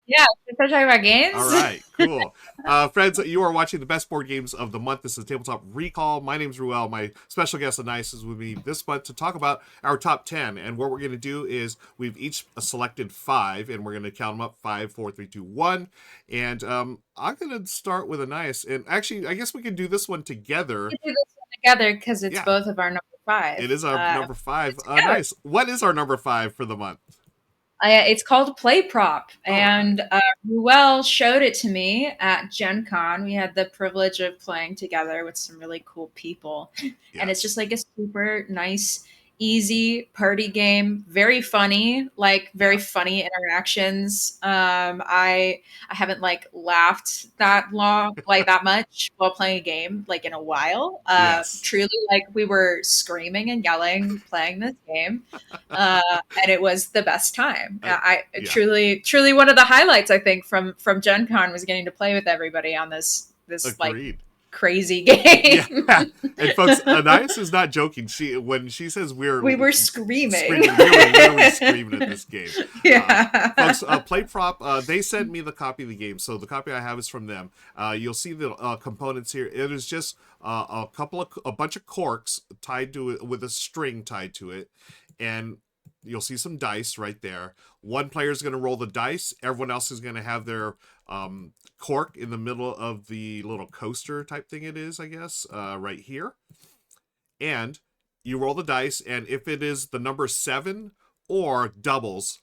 Yeah, we start talking about All games. right, cool. Friends, you are watching the best board games of the month. This is Tabletop Recall. My name's Ruel. My special guest, Anais, is with me this month to talk about our top 10. And what we're going to do is we've each selected five, and we're going to count them up five, four, three, two, one. And I'm going to start with Anais. And actually, I guess we can do this one together. We do this one together because it's Yeah, both of our number five. it is our number five. Together. Nice. What is our number five for the month? It's called PlayProp, All right. and Ruel showed it to me at Gen Con. We had the privilege of playing together with some really cool people, and it's Yes. just like a super nice, easy party game. Very funny, like very Yeah. funny interactions. I haven't like laughed that long, like that much while playing a game, like in a while. Yes. Truly, like we were screaming and yelling playing this game, and it was the best time. I Yeah. truly one of the highlights I think from Gen Con was getting to play with everybody on this like Agreed. crazy Yeah, game. and folks, Anais is not joking. She when she says we're We were screaming. screaming, we were literally screaming at this game. Folks, Yeah. PlayProp, they sent me the copy of the game, so the copy I have is from them. You'll see the components here. It is just a bunch of corks tied to it with a string tied to it, and you'll see some dice right there. One player is going to roll the dice. Everyone else is going to have their cork in the middle of the little coaster type thing it is, I guess, right here. And you roll the dice, and if it is the number seven or doubles,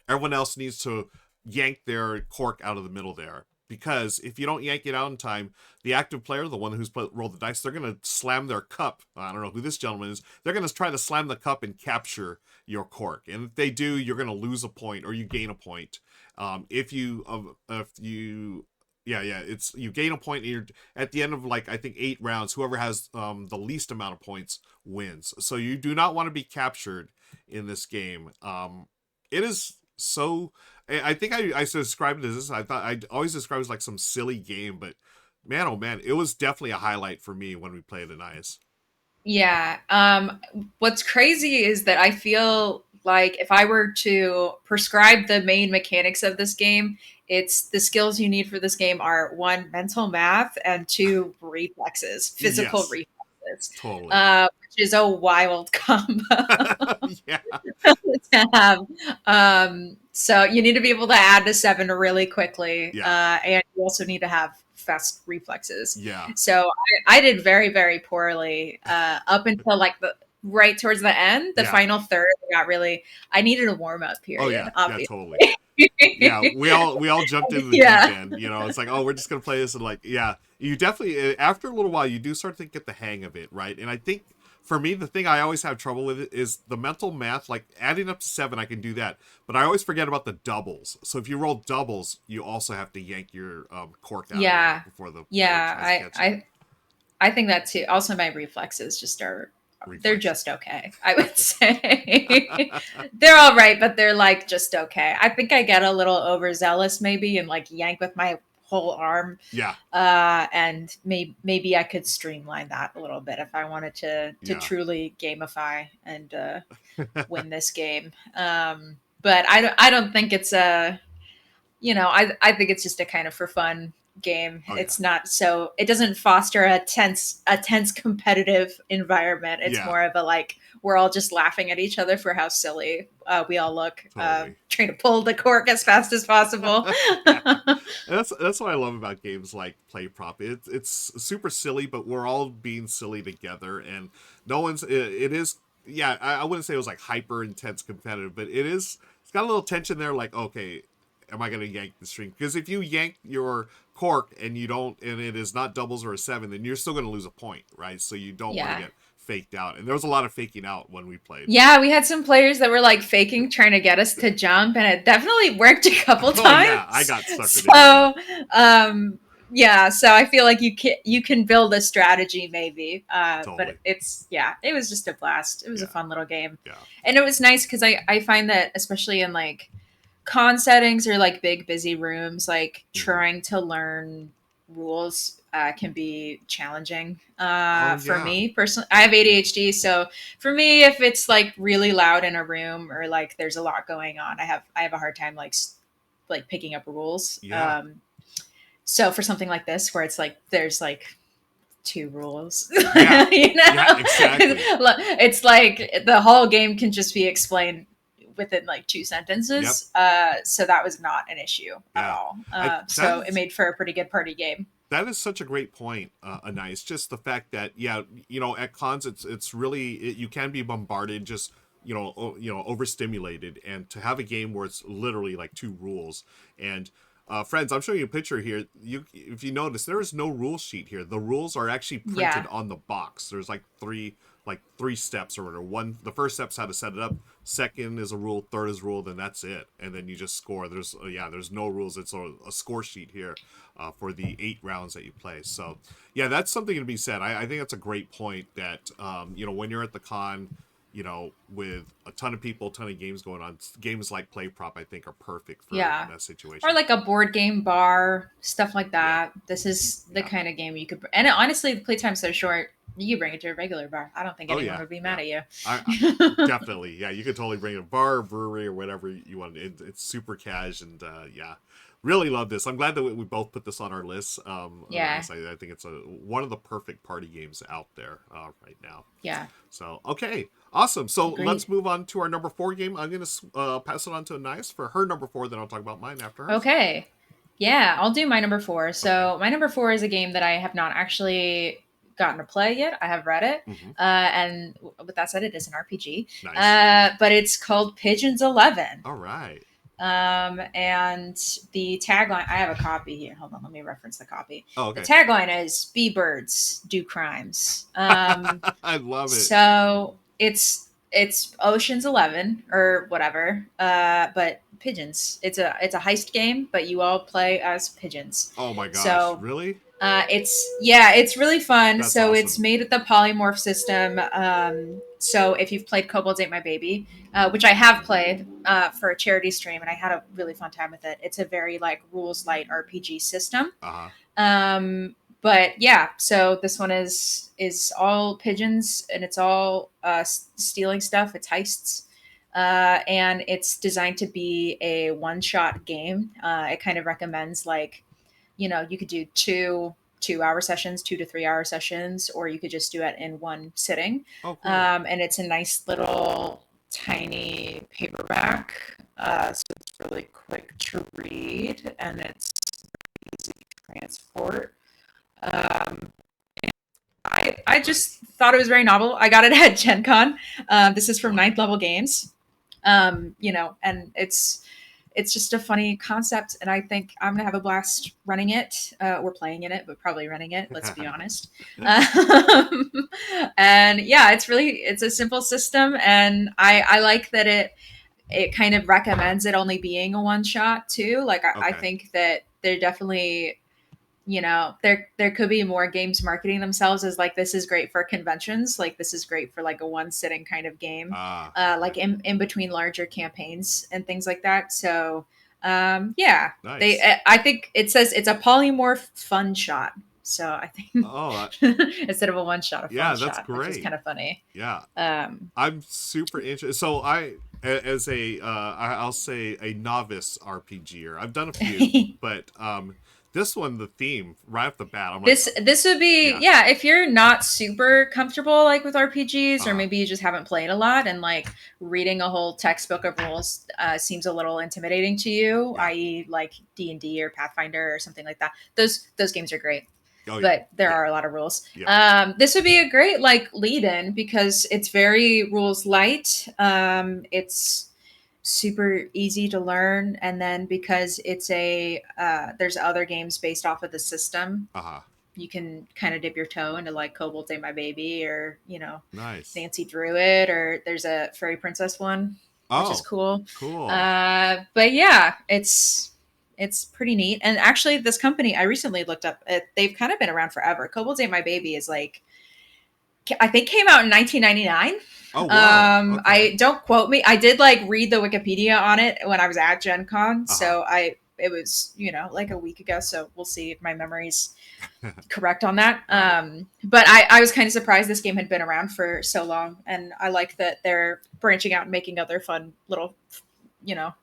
everyone else needs to yank their cork out of the middle there. Because if you don't yank it out in time, the active player, the one who's rolled the dice, they're going to slam their cup. I don't know who this gentleman is. They're going to try to slam the cup and capture your cork. And if they do, you're going to lose a point or you gain a point. It's you gain a point. And you're at the end of like I think 8 rounds. Whoever has the least amount of points wins. So you do not want to be captured in this game. It is so I think I described it as this. I thought I always described it as like some silly game, but man, oh man, it was definitely a highlight for me when we played Anais. Yeah. What's crazy is that I feel like if I were to prescribe the main mechanics of this game, it's the skills you need for this game are one, mental math, and two, reflexes, physical Yes, reflexes, totally. which is a wild combo Yeah, to have. So you need to be able to add to seven really quickly, yeah, and you also need to have fast reflexes. yeah, So I did very, very poorly up until like the right towards the end, the yeah. final third. I needed a warm up Oh period, yeah, yeah, obviously. totally. Yeah, we all jumped into the deep Yeah. end. It's like, oh, we're just gonna play this, and like, yeah, you definitely after a little while you do start to get the hang of it, right? And I think for me, the thing I always have trouble with it is the mental math. Like adding up to seven, I can do that, but I always forget about the doubles. So if you roll doubles, you also have to yank your cork out of there Yeah. before the player Yeah. tries to catch it. I think that too. Also, my reflexes just are they're Reflexes. just okay. I would say they're all right, but they're like just okay. I think I get a little overzealous maybe and like yank with my whole arm. Yeah, And maybe I could streamline that a little bit if I wanted to yeah, truly gamify and win this game. But I don't think it's a I think it's just a kind of for fun game. oh yeah, It's not so it doesn't foster a tense competitive environment. It's yeah, more of a like we're all just laughing at each other for how silly we all look, totally. trying to pull the cork as fast as possible. Yeah. And that's what I love about games like Play Prop. It's super silly, but we're all being silly together, and no one's. It is. Yeah, I wouldn't say it was like hyper intense competitive, but it is. It's got a little tension there. Like, okay, am I going to yank the string? Because if you yank your cork and you don't, and it is not doubles or a seven, then you're still going to lose a point, right? So you don't want to Yeah. get faked out. And there was a lot of faking out when we played. Yeah, we had some players that were like faking trying to get us to jump, and it definitely worked a couple Oh yeah, I times. got suckered into that. So, yeah, so I feel like you can build a strategy maybe, but Totally. it was just a blast. It was a Yeah. fun little game, Yeah. and it was nice because I find that especially in like con settings or like big busy rooms, like Hmm. trying to learn rules can be challenging Oh for yeah. me personally. I have ADHD, so for me, if it's like really loud in a room or like there's a lot going on, I have a hard time like like picking up rules. Yeah. So for something like this, where it's like there's like two rules, Yeah. you know, Yeah, exactly. it's like the whole game can just be explained within like two Yep. sentences. So that was not an issue at Yeah. all. That So it is made for a pretty good party game. that is such a great point, Anais. Just the fact that, yeah, at cons, it's really you can be bombarded, just overstimulated, and to have a game where it's literally like two rules. And friends, I'm showing you a picture here. If you notice, there is no rule sheet here. The rules are actually printed Yeah. on the box. There's like three steps or whatever. One, the first step's how to set it up. Second is a rule. Third is a rule. Then that's it. And then you just score. There's no rules. It's a score sheet here for the 8 rounds that you play. So yeah, that's something to be said. I think that's a great point that when you're at the con, with a ton of people, ton of games going on, games like PlayProp, I think, are perfect for Yeah. that situation. Or like a board game bar, stuff like Yeah. that. This is the Yeah. kind of game you could. And honestly, the playtime's so short, you could bring it to a regular bar. I don't think Oh anyone yeah. would be Yeah. mad at you. Definitely. Yeah, you could totally bring a bar, brewery, or whatever you want. It's super cash, and yeah, really love this. I'm glad that we both put this on our list. Yeah. Nice. I think it's one of the perfect party games out there right now. Yeah. So okay, awesome. So Agreed. let's move on to our number 4 game. I'm gonna pass it on to Anais for her number 4. Then I'll talk about mine after her. Okay. Yeah, I'll do my number 4. So my number 4 is a game that I have not actually gotten to play yet. I have read it, and with that said, it is an RPG. Nice. But it's called Pigeons 11. All right. And the tagline, I have a copy here. Hold on, let me reference the copy. Oh, okay. The tagline is "Be birds, do crimes." I love it. So it's Ocean's 11 or whatever, but pigeons. It's a heist game, but you all play as pigeons. Oh my gosh! So really? It's really fun. That's so awesome. it's made with the polymorph system. So if you've played Kobolds Ate My Baby, which I have played for a charity stream, and I had a really fun time with it. It's a very like rules light RPG system. But yeah, so this one is all pigeons, and it's all stealing stuff. It's heists. And it's designed to be a one-shot game. It kind of recommends like, you could do 2-hour sessions, 2 to 3 hour sessions, or you could just do it in one sitting. Oh, cool. And it's a nice little tiny paperback. So it's really quick to read, and it's easy to transport. I just thought it was very novel. I got it at Gen Con. This is from Ninth Level Games. And it's just a funny concept, and I think I'm gonna have a blast running it. We're playing in it, but probably running it. Let's be honest. And yeah, it's a simple system, and I like that it kind of recommends it only being a one shot too. Like I think that they're definitely, there could be more games marketing themselves as like, this is great for conventions, like this is great for like a one sitting kind of game, like in between larger campaigns and things like that. So yeah, nice. I think it says it's a polymorph fun shot. So I think instead of a one shot, a fun shot, that's great. Which is kind of funny. Yeah. I'm super interested. So I'll say a novice RPGer. I've done a few, but this one, the theme right off the bat, I'm this would be if you're not super comfortable like with RPGs, or maybe you just haven't played a lot, and like reading a whole textbook of rules seems a little intimidating to you, i.e. like D&D or Pathfinder or something like that. Those games are great. But there are a lot of rules. This would be a great like lead in, because it's very rules light. It's super easy to learn, and then because it's there's other games based off of the system, you can kind of dip your toe into like Kobolds Ate My Baby, or nice. Nancy Druid, or there's a Fairy Princess one, which is cool. But yeah, it's pretty neat. And actually, this company I recently looked up, they've kind of been around forever. Kobolds Ate My Baby is like, I think came out in 1999. Oh, wow. I don't quote me. I did like read the Wikipedia on it when I was at Gen Con. So it was, like a week ago. So we'll see if my memory's correct on that. But I was kind of surprised this game had been around for so long. And I like that they're branching out and making other fun little,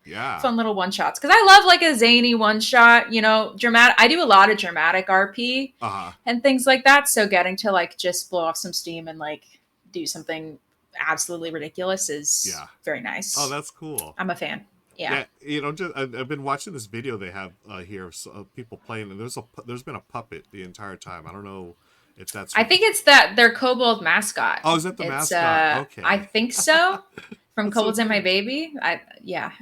Yeah. fun little one shots. Because I love like a zany one shot, dramatic. I do a lot of dramatic RP Uh-huh. and things like that. So getting to like just blow off some steam and like do something absolutely ridiculous is Yeah. very Oh, nice. that's cool. I'm a fan. Yeah. Yeah, I've been watching this video they have here, so, people playing, and there's been a puppet the entire time. I don't know if that's I think it's that their kobold mascot. oh, is that the It's mascot? I Okay, think so. From that's so Kobolds and My neat. Baby. I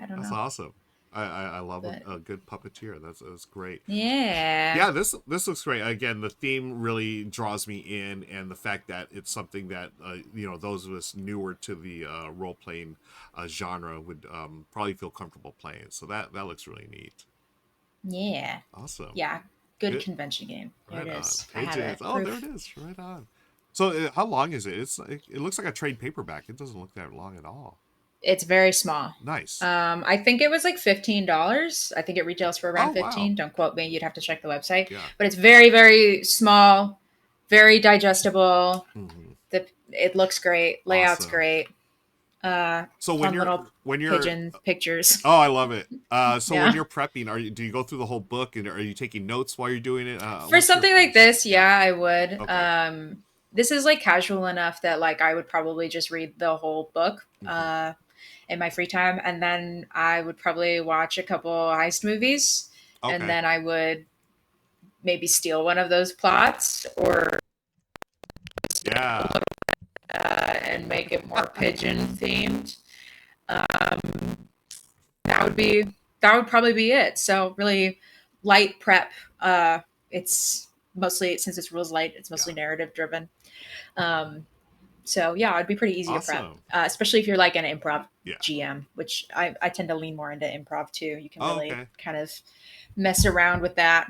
don't That's know. awesome. I love But a good puppeteer. That's great. yeah. Yeah, this looks great. Again, the theme really draws me in, and the fact that it's something that those of us newer to the role playing genre would probably feel comfortable playing. So that looks really neat. Yeah. Awesome. Yeah. Good Good. convention game. There Right it on. is. I have Pigeons. it. Oh, there it Proof. is. Right on. So, how long is it? It looks like a trade paperback. It doesn't look that long at all. It's very small. Nice. I think it was like $15. I think it retails for Oh, around wow. 15. Don't quote me. You'd have to check the website. Yeah. But it's very, very small, very digestible. Hmm. It looks great. Layout's Awesome. great. So Fun little when you're pigeon pictures. oh, I love it. So when Yeah. you're prepping, do you go through the whole book, and are you taking notes while you're doing it? For What's your something like process? this, Yeah. yeah, I would. Okay. This is like casual enough that like I would probably just read the whole book Hmm. in my free time, and then I would probably watch a couple heist movies, and Okay. then I would maybe steal one of those plots or Yeah. and make it more pigeon themed. Um, that would be that would probably be it. So really light prep. It's mostly since it's rules light, it's Yeah. mostly narrative driven. Um, so yeah, it'd be pretty easy to prep, Awesome. especially if you're like an improv Yeah. GM, which I tend to lean more into improv too. You can Oh, really okay. kind of mess around with that.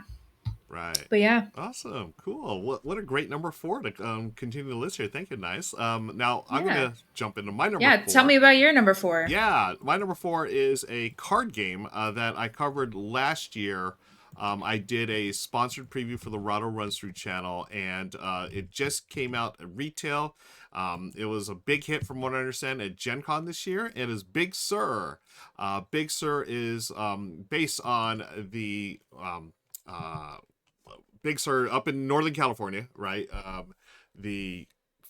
Right. But yeah, Awesome. Cool. What a great number four to continue the list here. Thank you. Nice. Now I'm yeah, gonna jump into my number yeah. Tell four. me about your number four. Yeah, my number four is a card game that I covered last year. I did a sponsored preview for the Rahdo Runs Through channel, and it just came out at retail. It was a big hit, from what I understand, at Gen Con this year. It is Big Sur. Big Sur is based on the Big Sur up in Northern California, right? The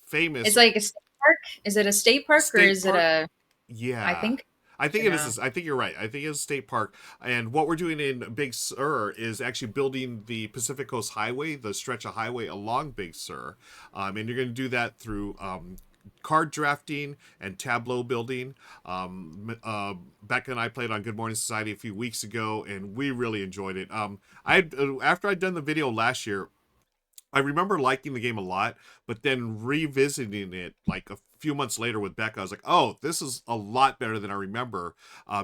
famous It's like a state park. Is it a state park or state is it park. a? I Yeah. think I think you it know. is. I think you're right. I think it's a state park. And what we're doing in Big Sur is actually building the Pacific Coast Highway, the stretch of highway along Big Sur. And you're going to do that through card drafting and tableau building. Becca and I played on Good Morning Society a few weeks ago, and we really enjoyed it. After I'd done the video last year, I remember liking the game a lot, but then revisiting it like a few months later with Becca, I was like, "Oh, this is a lot better than I remember."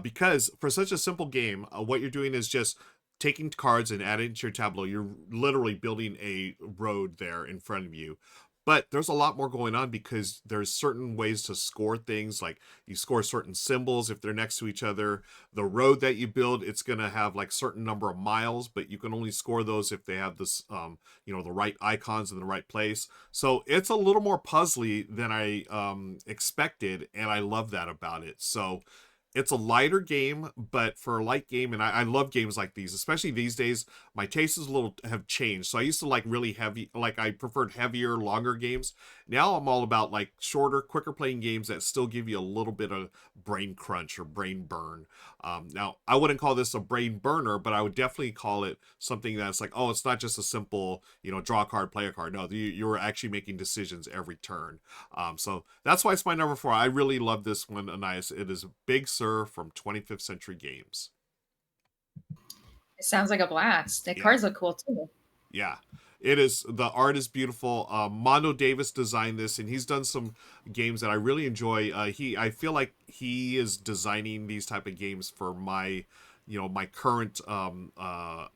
Because for such a simple game, what you're doing is just taking cards and adding to your tableau. You're literally building a road there in front of you. But there's a lot more going on because there's certain ways to score things. Like you score certain symbols if they're next to each other. The road that you build, it's gonna have like certain number of miles, but you can only score those if they have this the right icons in the right place. So it's a little more puzzly than I expected, and I love that about it. So it's a lighter game, but for a light game, and I love games like these, especially these days. My tastes a little have changed. So I used to like really heavy, like I preferred heavier, longer games. Now I'm all about like shorter, quicker playing games that still give you a little bit of brain crunch or brain burn. Now I wouldn't call this a brain burner, but I would definitely call it something that's like, oh, it's not just a simple, draw a card, play a card. No, you're actually making decisions every turn. So that's why it's my number four. I really love this one, Anais. It is Big Sur from 25th Century Games. It sounds like a blast. The Yeah, cards look cool too. yeah. It is. The art is beautiful. Mondo Davis designed this, and he's done some games that I really enjoy. I feel like he is designing these type of games for my current I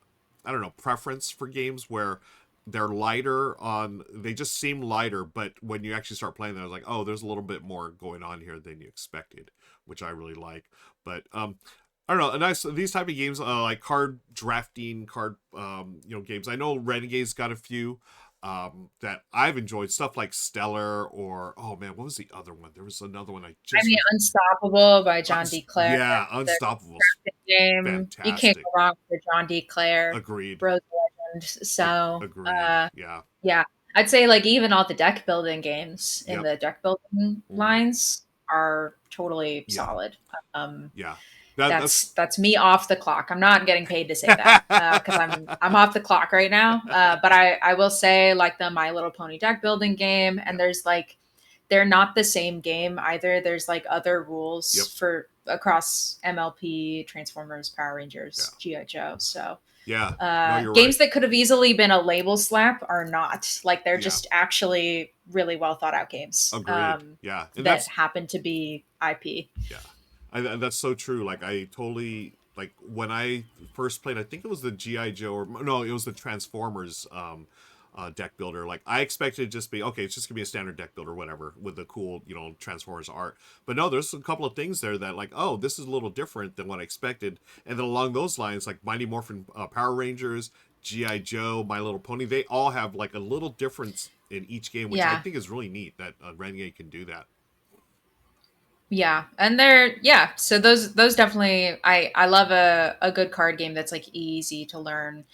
don't know, preference for games where they're lighter on they just seem lighter, but when you actually start playing them, it's like, oh, there's a little bit more going on here than you expected, which I really like. But I don't know, a nice these type of games, like card drafting, card games. I know Renegade's got a few. that I've enjoyed. Stuff like Stellar, or oh man, what was the other one? There was another one I I just mean, Unstoppable by John D. Clare. yeah, The Unstoppable's game. You can't fantastic. go wrong with John D. Clare. Agreed. Bro's a legend. So, Agreed. Yeah. yeah. I'd say like even all the deck building games in Yep. the deck building Hmm. lines are totally Yeah. solid. Um, Yeah. That's that's me off the clock. I'm not getting paid to say that because I'm off the clock right now. But I will say like the My Little Pony deck building game, and yep. there's like they're not the same game either. There's like other rules Yep. for across MLP, Transformers, Power Yeah. Rangers, GI Joe. So Yeah. No, you're right. games that could have easily been a label slap are not. Like they're Yeah. just actually really well thought out games Agreed. Yeah. And that that's happen to be IP. yeah. And that's so true. Like I totally like when I first played, I think it was the GI Joe, or no, it was the Transformers deck builder. Like I expected it to just be okay. It's just gonna be a standard deck builder, whatever, with the cool Transformers art. But no, there's a couple of things there that like, oh, this is a little different than what I expected. And then along those lines, like Mighty Morphin Power Rangers, GI Joe, My Little Pony, they all have like a little difference in each game, which I Yeah. think is really neat that Renegade can do that. Yeah, and they're so those definitely I love a good card game that's like easy to learn,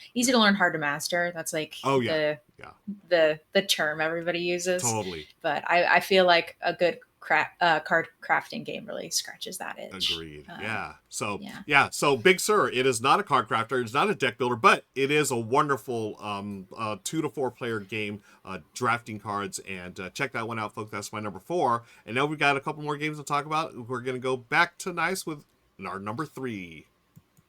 hard to master. That's like Oh yeah, the yeah, the term everybody uses. totally. But I feel like a good card crafting game really scratches that itch. Agreed. Yeah. So Yeah. yeah. So Big Sur, it is not a card crafter. It's not a deck builder, but it is a wonderful 2 to 4 player game, drafting cards. And check that one out, folks. That's my number 4. And now we've got a couple more games to talk about. We're gonna go back to Nice with our number 3.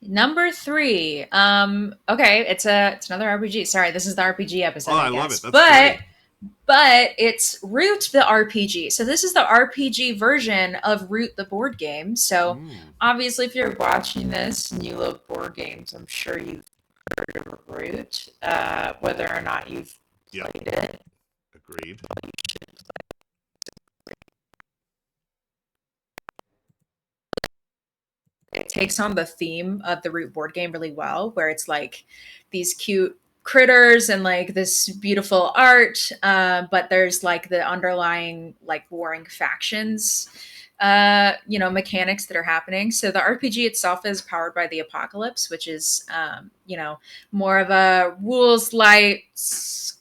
Number 3. Okay, it's another RPG. Sorry, this is the RPG Oh, episode, I I love guess. it. That's But great. it's Root the RPG. So this is the RPG version of Root the board game. So Mm. obviously, if you're watching this and you love board games, I'm sure you've heard of Root. Whether or not you've Yep. played it, Agreed. it takes on the theme of the Root board game really well, where it's like these cute critters and like this beautiful art, but there's like the underlying like warring factions, mechanics that are happening. So the RPG itself is powered by the Apocalypse, which is more of a rules light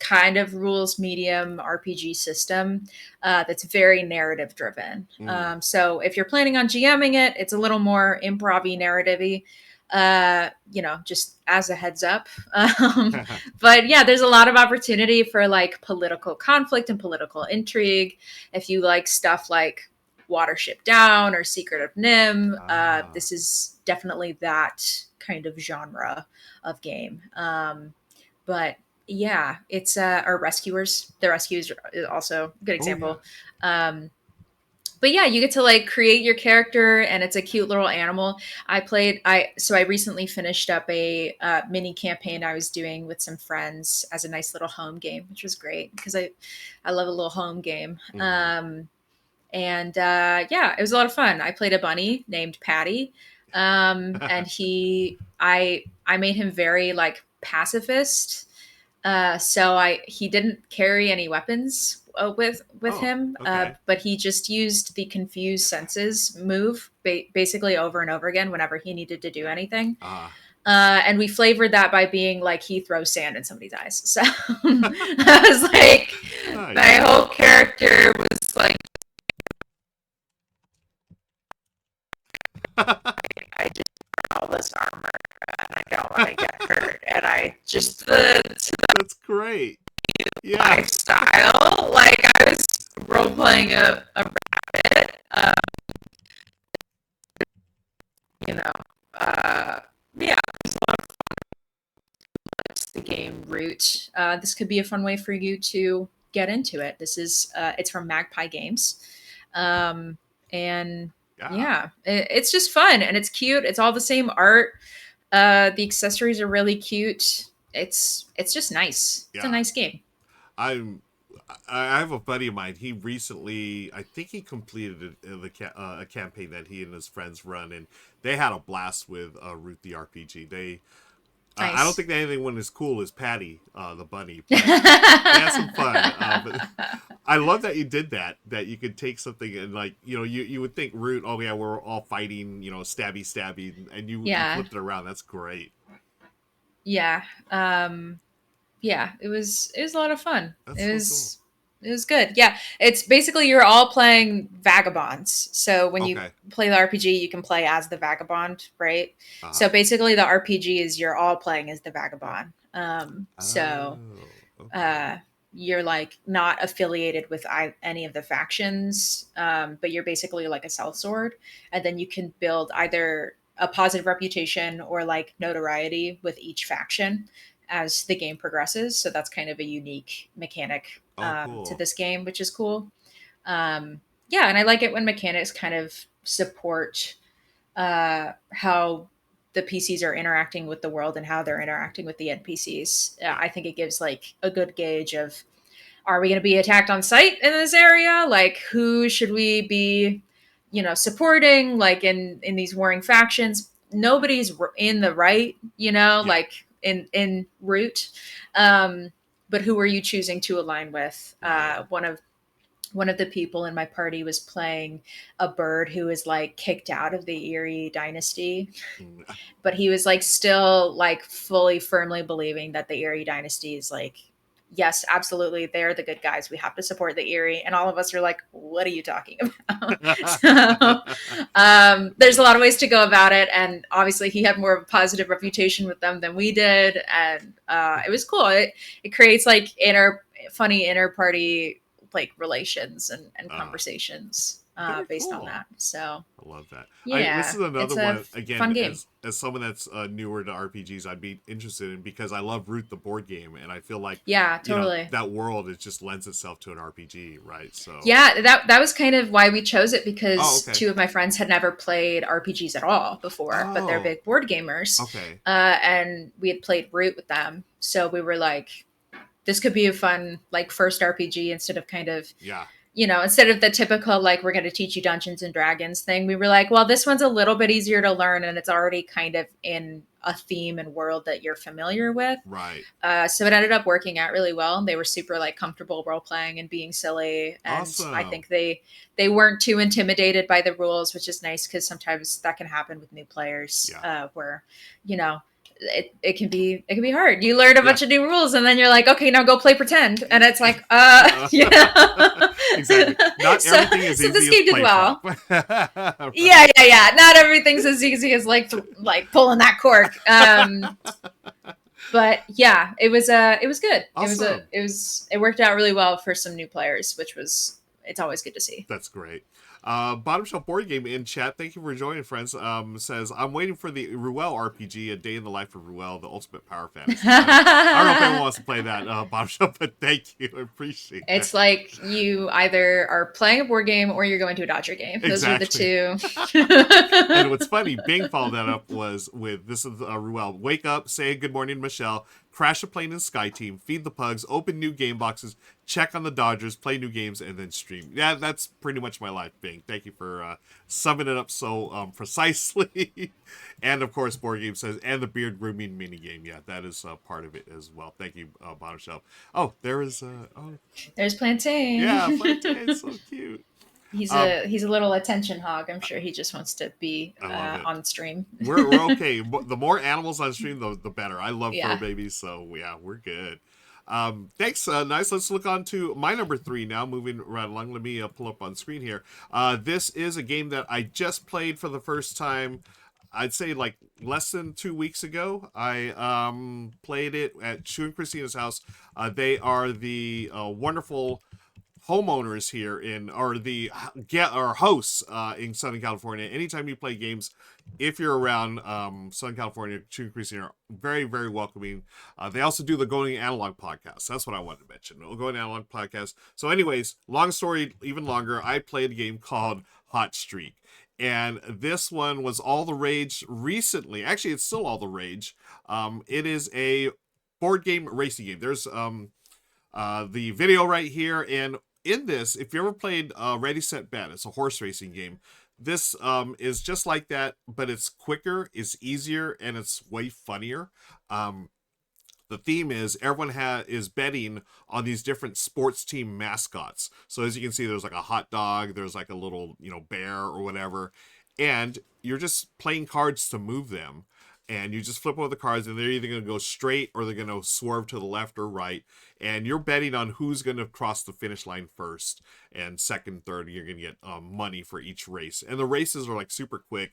kind of rules medium RPG system that's very narrative driven. Mm. So if you're planning on GMing it, it's a little more improv-y, narrative-y, just as a heads up. But yeah, there's a lot of opportunity for like political conflict and political intrigue. If you like stuff like Watership Down or Secret of Nim, this is definitely that kind of genre of game. But yeah, it's or Rescuers. The Rescuers is also a good Oh yeah. example. But yeah, you get to like create your character, and it's a cute little animal. I recently finished up a mini campaign I was doing with some friends as a nice little home game, which was great because I love a little home game. Mm-hmm. And yeah, it was a lot of fun. I played a bunny named Patty, and I made him very like pacifist. He didn't carry any weapons with Oh, him, okay. but he just used the confused senses move basically over and over again whenever he needed to do anything. Ah. And we flavored that by being like he throws sand in somebody's eyes. So I was like, my Nice. whole character was like, I just wear all this armor and I don't want to get hurt. And I just That's great. Yeah. lifestyle. Like I was role playing a rabbit. You know, yeah, it's the game Root. This could be a fun way for you to get into it. This is it's from Magpie Games, and Yeah. yeah, it's just fun and it's cute. It's all the same art. The accessories are really cute. It's just nice. It's a Yeah. nice game. I'm I have a buddy of mine. He recently, I think he completed a campaign that he and his friends run, and they had a blast with Root the RPG. I don't Nice. think that anyone as cool as Patty, the bunny, but they had some fun. But I love that you did that. That you could take something and like you would think root. Oh yeah, we're all fighting. Stabby stabby, and you Yeah. flipped it around. That's great. Yeah. Yeah, it was a lot of fun. That's It so cool. was it was good. Yeah, it's basically you're all playing vagabonds. So when you Okay. play the RPG, you can play as the vagabond, right? Uh-huh. So basically, the RPG is you're all playing as the vagabond. So Oh. Okay. uh, you're like not affiliated with any of the factions, but you're basically like a sellsword, and then you can build either a positive reputation or like notoriety with each faction as the game progresses. So that's kind of a unique mechanic Oh, to cool. this game, which is cool. Yeah, and I like it when mechanics kind of support how the PCs are interacting with the world and how they're interacting with the NPCs. Yeah. I think it gives like a good gauge of, are we going to be attacked on sight in this area? Like, who should we be, supporting? Like in these warring factions, nobody's in the right, Yeah. like in root. Um, but who are you choosing to align with? Right. One of the people in my party was playing a bird who was like kicked out of the Erie dynasty, Mm. but he was like still like fully firmly believing that the Erie dynasty is like, yes, absolutely, they're the good guys, we have to support the Erie, and all of us are like, what are you talking about? So there's a lot of ways to go about it, and obviously he had more of a positive reputation with them than we did, and it was cool. It creates like funny inner party like relations and uh, conversations Very based on cool. that. So I love that. This yeah, is another it's a one again. fun game. As someone that's newer to RPGs, I'd be interested in because I love Root the board game, and I feel like Yeah, totally. that world it just lends itself to an RPG, right? So, Yeah, that was kind of why we chose it, oh, because okay. two of my friends had never played RPGs at all before, but they're Oh, big board gamers, okay. and we had played Root with them, so we were like, this could be a fun like first RPG instead of kind of, Yeah. instead of the typical like we're going to teach you Dungeons and Dragons thing. We were like, well, this one's a little bit easier to learn, and it's already kind of in a theme and world that you're familiar with. Right. So it ended up working out really well. They were super like comfortable role playing and being silly, and I Awesome. think they weren't too intimidated by the rules, which is nice because sometimes that can happen with new players, Yeah. where you know it can be hard. You learn a Yeah. bunch of new rules, and then you're like, okay, now go play pretend, and it's like, Exactly. Not so everything is so this easy as game did well. PlayProp. Yeah, yeah, yeah. Not everything's as easy as like pulling that cork. But yeah, it was good. Awesome. It worked out really well for some new players, which was, it's always good to see. That's great. Bottom Shelf Board Game in chat. Thank you for joining, friends. Says I'm waiting for the Ruel RPG, A Day in the Life of Ruel, the ultimate power fantasy. I don't know if anyone wants to play that, Bottom Shelf, but thank you. I appreciate that. It's like you either are playing a board game or you're going to a Dodger game. Those are the Exactly. two. And what's funny, Bing followed that up was with this is Ruel. Wake up, say good morning to Michelle, crash a plane in Sky Team, feed the pugs, open new game boxes, check on the Dodgers, play new games, and then stream. Yeah, that's pretty much my life, Bing. Thank you for summing it up so precisely. And of course, Board Game says, and the beard grooming mini game. Yeah, that is part of it as well. Thank you, Bottom Shelf. Oh, there is There's Plantain. yeah, Plantain, so cute. He's a little attention hog. I'm sure he just wants to be I love it. on stream. We're okay. The more animals on stream, the better. I love fur Yeah. babies, so yeah, we're good. Thanks, nice. Let's look on to my number 3 now. Moving right along. Let me pull up on screen here. This is a game that I just played for the first time. I'd say like less than 2 weeks ago. I played it at Shu and Christina's house. They are the wonderful homeowners here or hosts in Southern California. Anytime you play games, if you're around Southern California, Shu and Christina are very, very welcoming. They also do the Going Analog podcast. That's what I wanted to mention. The Going Analog podcast. So anyways, long story, even longer, I played a game called Hot Streak. And this one was all the rage recently. Actually, it's still all the rage. It is a board game racing game. There's the video right here. And in this, if you ever played Ready Set Bet, it's a horse racing game. This is just like that, but it's quicker, it's easier, and it's way funnier. Um, the theme is everyone is betting on these different sports team mascots. So as you can see, there's like a hot dog, there's like a little bear or whatever, and you're just playing cards to move them. And you just flip over the cards, and they're either going to go straight or they're going to swerve to the left or right. And you're betting on who's going to cross the finish line first, and second, third. You're going to get money for each race. And the races are like super quick.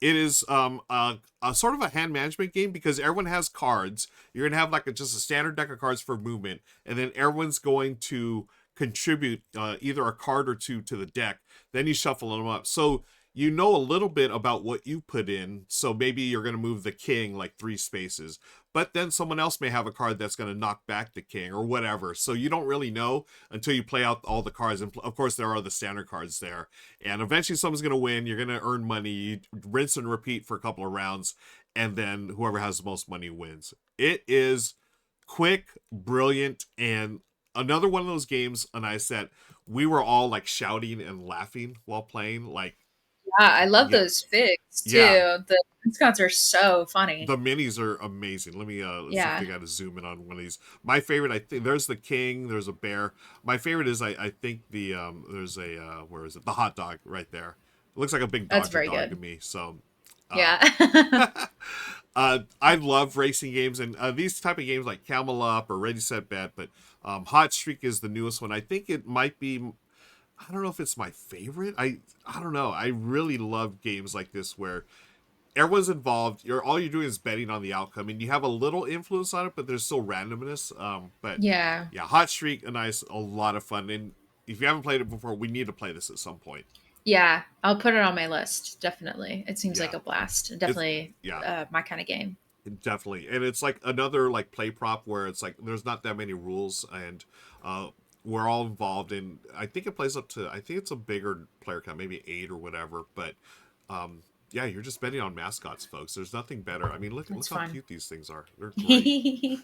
It is a sort of a hand management game because everyone has cards. You're gonna have like just a standard deck of cards for movement, and then everyone's going to contribute either a card or two to the deck. Then you shuffle them up. So you know a little bit about what you put in. So maybe you're gonna move the king like 3 spaces, but then someone else may have a card that's gonna knock back the king or whatever. So you don't really know until you play out all the cards. And of course, there are the standard cards there, and eventually someone's going to win. You're going to earn money. You rinse and repeat for a couple of rounds, and then whoever has the most money wins. It is quick, brilliant, and another one of those games. And I said we were all like shouting and laughing while playing. Like, Yeah, I love yeah, those figs too. yeah. The mascots are so funny. The minis are amazing. Let me let's see if Yeah, they got to zoom in on one of these. My favorite, I think, there's the king, there's a bear. My favorite is I think the there's a where is it? The hot dog right there. It looks like a big that's Dodger very dog to good. me. So Yeah. I love racing games, and these type of games like Camel Up or Ready Set Bet, but Hot Streak is the newest one. I think it might be. I don't know if it's my favorite. I don't know. I really love games like this where everyone's involved. All you're doing is betting on the outcome, and you have a little influence on it, but there's still randomness. But Yeah. yeah, Hot Streak, a lot of fun. And if you haven't played it before, we need to play this at some point. Yeah, I'll put it on my list. Definitely. It seems like Yeah, a blast. it's Definitely yeah, my kind of game. definitely. And it's like another like play prop where it's like there's not that many rules, and uh, we're all involved. And I think it plays up to I think it's a bigger player count, maybe 8 or whatever. But um, yeah, you're just betting on mascots, folks. There's nothing better. I mean, look It's how fun. cute these things are. They're great.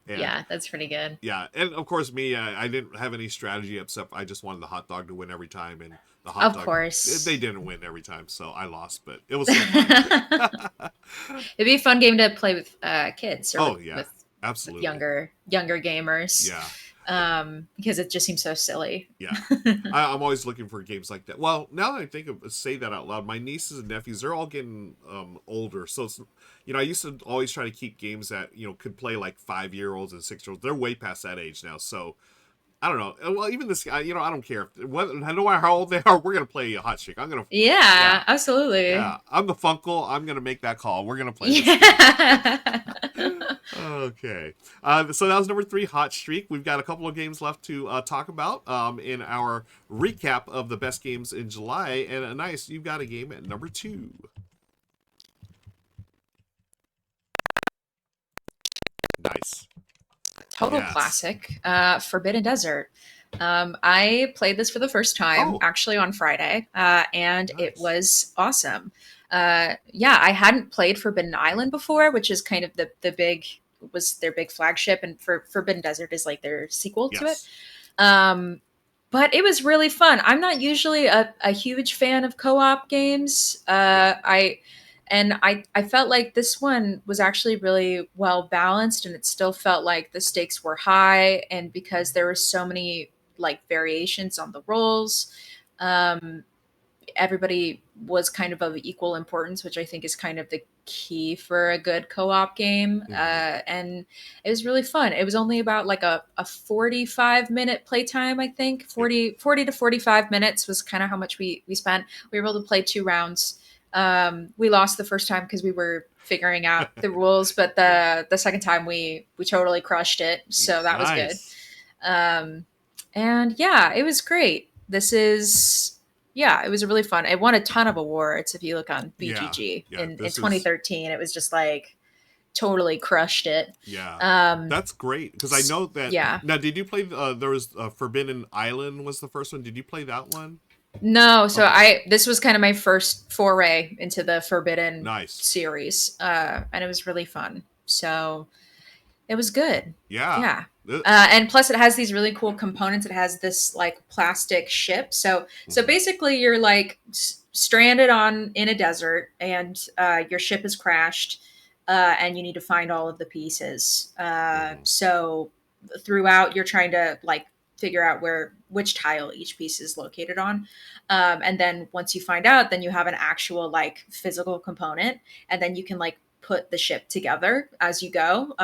And Yeah, that's pretty good. yeah, and of course me, I didn't have any strategy except I just wanted the hot dog to win every time, and the hot Of dog they course. didn't win every time, so I lost, but it was still fun. It'd be a fun game to play with kids or Oh yeah, with absolutely. younger gamers, Yeah, because it just seems so silly. yeah. I'm always looking for games like that. Well, now that I think of say that out loud, my nieces and nephews they're all getting older, so it's I used to always try to keep games that could play like 5-year-olds and 6-year-olds. They're way past that age now, so I don't know. Well, even this guy, I don't care. No matter how old they are, we're gonna play a hot streak. I'm gonna, yeah, Yeah, absolutely. yeah. I'm the Funkle. I'm gonna make that call. We're gonna play this game. Yeah. Okay. So that was number 3, hot streak. We've got a couple of games left to talk about in our recap of the best games in July. And Anais, you've got a game at number 2. Nice. Total Yes. classic. Forbidden Desert. I played this for the first time Oh, actually on Friday, and it nice. was awesome. Yeah, I hadn't played Forbidden Island before, which is kind of the big was their big flagship, and for Forbidden Desert is like their sequel to it. Yes. Um, but it was really fun. I'm not usually a huge fan of co-op games. Yeah. I felt like this one was actually really well balanced, and it still felt like the stakes were high, and because there were so many like variations on the roles, um, everybody was kind of equal importance, which I think is kind of the key for a good co-op game. Hmm. And it was really fun. It was only about like a 45-minute playtime, I think. Yep. 40 to 45 minutes was kind of how much we spent. We were able to play 2 rounds. We lost the first time because we were figuring out the rules, but Yeah. the second time we totally crushed it. So that was good. Nice. Um, and yeah, it was great. This is yeah, it was really fun. It won a ton of awards. If you look on Yeah. BGG Yeah. in This is 2013, it was just like totally crushed it. Yeah, Um, that's great because I know that. yeah, Now, did you play? There was Forbidden Island was the first one. Did you play that one? no. So Okay, I this was kind of my first foray into the Forbidden nice. series, and it was really fun. So It was good. Yeah. Yeah. And plus it has these really cool components. It has this like plastic ship. So Mhm. basically you're like stranded on in a desert and your ship has crashed and you need to find all of the pieces. Mhm. So throughout you're trying to like figure out where which tile each piece is located on. And then once you find out, then you have an actual like physical component and then you can like put the ship together as you go,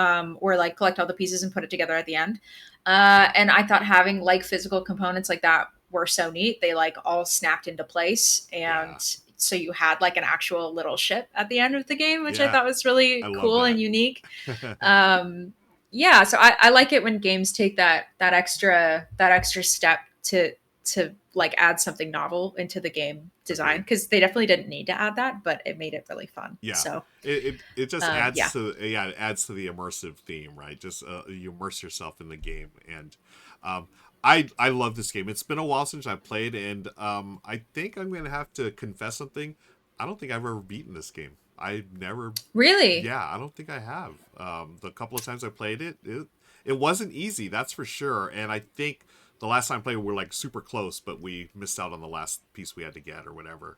or like collect all the pieces and put it together at the end. And I thought having like physical components like that were so neat. They like all snapped into place, Yeah. and so you had like an actual little ship at the end of the game, which I Yeah. thought was I really love cool and that. unique. Um, yeah, so I like it when games take that extra step to like add something novel into the game design Agreed. because they definitely didn't need to add that, but it made it really fun. Yeah. So It just adds yeah. to it adds to the immersive theme, right? Just you immerse yourself in the game, and um, I love this game. It's been a while since I played, and I think I'm gonna have to confess something. I don't think I've ever beaten this game. I never. Really? Yeah, I don't think I have. The couple of times I played it wasn't easy, that's for sure. And I think the last time I played, we were like super close, but we missed out on the last piece we had to get or whatever.